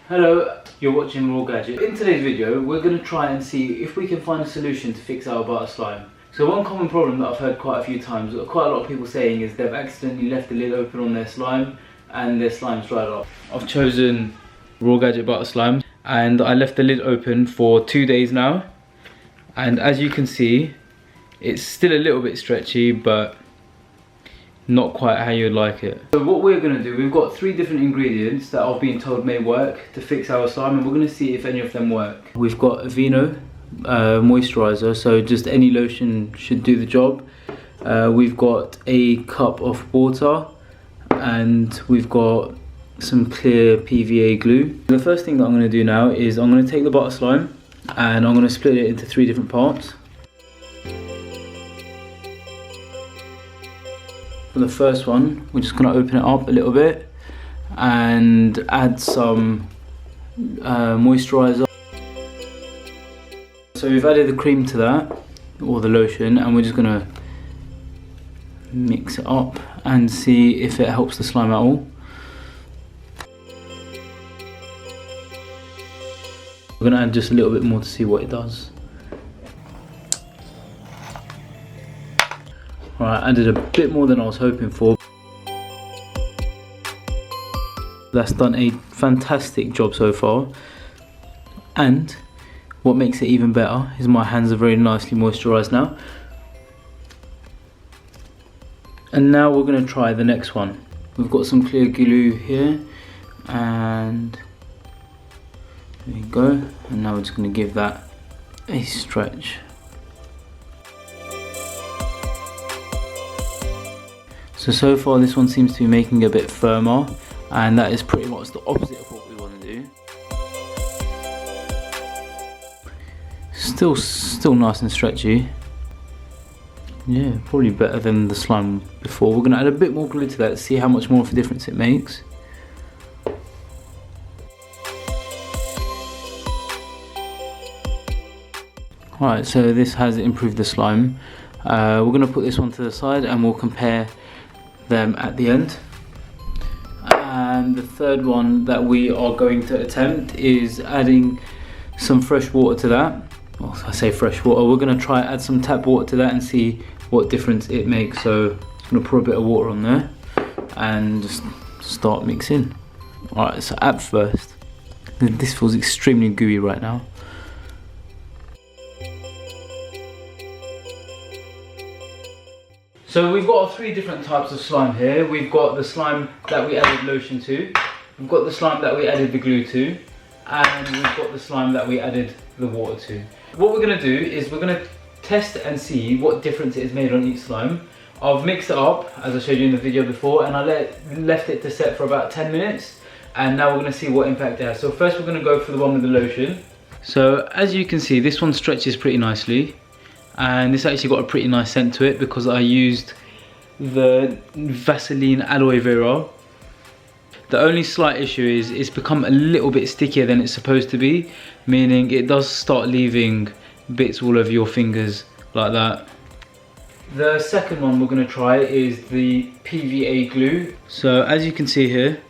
Hello, you're watching Raw Gadget. In today's video, we're going to try and see if we can find a solution to fix our butter slime. So one common problem that I've heard quite a few times, quite a lot of people saying, is they've accidentally left the lid open on their slime and their slime's dried off. I've chosen Raw Gadget butter slime and I left the lid open for 2 days now. And as you can see, it's still a little bit stretchy, but not quite how you'd like it. So what we're going to do, we've got 3 different ingredients that I've been told may work to fix our slime, and we're going to see if any of them work. We've got Aveeno moisturizer, so just any lotion should do the job. We've got a cup of water, and we've got some clear PVA glue. The first thing that I'm going to do now is I'm going to take the butter slime and I'm going to split it into 3 different parts. For the first one, we're just going to open it up a little bit and add some moisturizer. So we've added the cream to that, or the lotion, and we're just going to mix it up and see if it helps the slime at all. We're going to add just a little bit more to see what it does. Alright, I added a bit more than I was hoping for. That's done a fantastic job so far. And what makes it even better is my hands are very nicely moisturised now. And now we're going to try the next one. We've got some clear glue here, and there we go. And now we're just going to give that a stretch. So far this one seems to be making a bit firmer, and that is pretty much the opposite of what we want to do. Still nice and stretchy. Yeah, probably better than the slime before. We're going to add a bit more glue to that to see how much more of a difference it makes. Alright, so this has improved the slime. We're going to put this one to the side and we'll compare them at the end. And the third one that we are going to attempt is adding some fresh water to that. Well, I say fresh water, we're going to try add some tap water to that and see what difference it makes. So I'm going to pour a bit of water on there and just start mixing. Alright, so at first, this feels extremely gooey right now. So we've got 3 different types of slime here. We've got the slime that we added lotion to, we've got the slime that we added the glue to, and we've got the slime that we added the water to. What we're going to do is we're going to test and see what difference it has made on each slime. I've mixed it up, as I showed you in the video before, and I left it to set for about 10 minutes. And now we're going to see what impact it has. So first we're going to go for the one with the lotion. So as you can see, this one stretches pretty nicely. And this actually got a pretty nice scent to it because I used the Vaseline aloe vera. The only slight issue is it's become a little bit stickier than it's supposed to be, meaning it does start leaving bits all over your fingers like that. The second one we're going to try is the PVA glue. So as you can see here,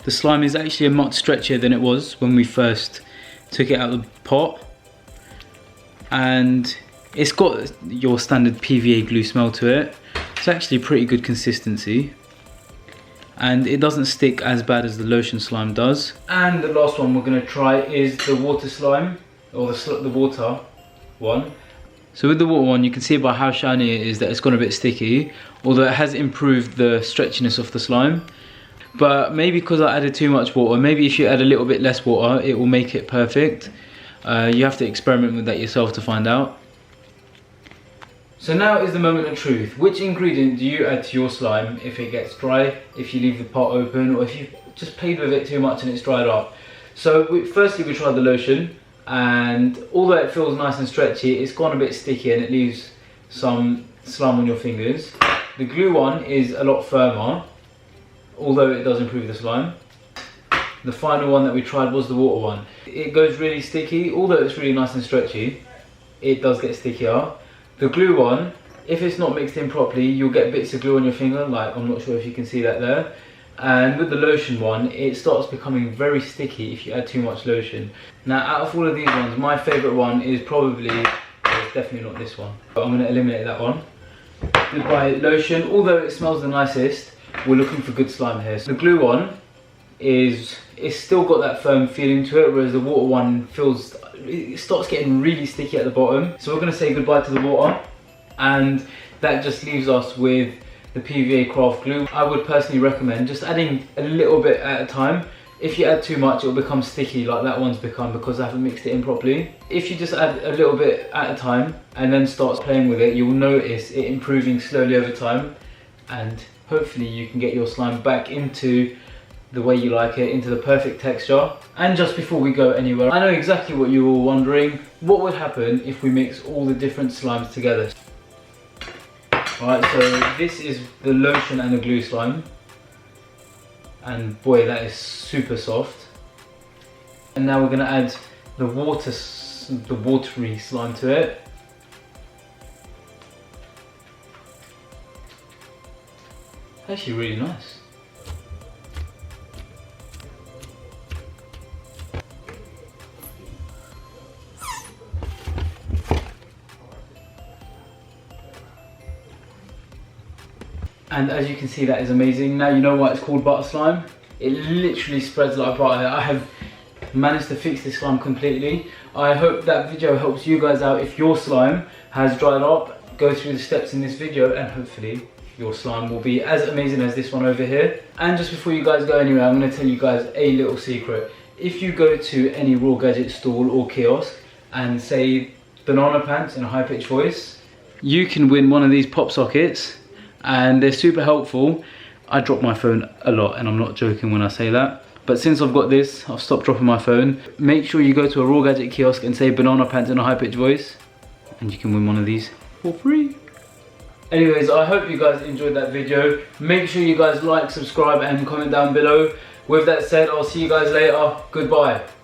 the slime is actually a much stretchier than it was when we first took it out of the pot. And it's got your standard PVA glue smell to it. It's actually pretty good consistency. And it doesn't stick as bad as the lotion slime does. And the last one we're going to try is the water slime, or the water one. So with the water one, you can see by how shiny it is that it's gone a bit sticky, although it has improved the stretchiness of the slime. But maybe because I added too much water, maybe if you add a little bit less water, it will make it perfect. You have to experiment with that yourself to find out. So now is the moment of truth. Which ingredient do you add to your slime if it gets dry, if you leave the pot open, or if you just played with it too much and it's dried up? So firstly we tried the lotion, and although it feels nice and stretchy, it's gone a bit sticky and it leaves some slime on your fingers. The glue one is a lot firmer, although it does improve the slime. The final one that we tried was the water one. It goes really sticky, although it's really nice and stretchy, it does get stickier. The glue one, if it's not mixed in properly, you'll get bits of glue on your finger, like I'm not sure if you can see that there. And with the lotion one, it starts becoming very sticky if you add too much lotion. Now out of all of these ones, my favourite one is probably, it's definitely not this one, but I'm going to eliminate that one. Goodbye lotion, although it smells the nicest, we're looking for good slime here. So the glue one it's still got that firm feeling to it, whereas the water one it starts getting really sticky at the bottom. So we're going to say goodbye to the water, and that just leaves us with the PVA craft glue. I would personally recommend just adding a little bit at a time. If you add too much, it'll become sticky like that one's become because I haven't mixed it in properly. If you just add a little bit at a time and then start playing with it, you'll notice it improving slowly over time, and hopefully you can get your slime back into the way you like it, into the perfect texture. And just before we go anywhere, I know exactly what you're all wondering. What would happen if we mix all the different slimes together? Alright, so this is the lotion and the glue slime. And boy, that is super soft. And now we're going to add the watery slime to it. Actually really nice. And as you can see, that is amazing. Now you know why it's called butter slime. It literally spreads like butter. I have managed to fix this slime completely. I hope that video helps you guys out. If your slime has dried up, go through the steps in this video and hopefully your slime will be as amazing as this one over here. And just before you guys go anywhere, I'm going to tell you guys a little secret. If you go to any Raw Gadget stall or kiosk and say banana pants in a high pitched voice, you can win one of these pop sockets. And they're super helpful. I drop my phone a lot, and I'm not joking when I say that. But since I've got this, I've stopped dropping my phone. Make sure you go to a Raw Gadget kiosk and say banana pants in a high pitched voice, and you can win one of these for free. Anyways, I hope you guys enjoyed that video. Make sure you guys like, subscribe and comment down below. With that said, I'll see you guys later. Goodbye.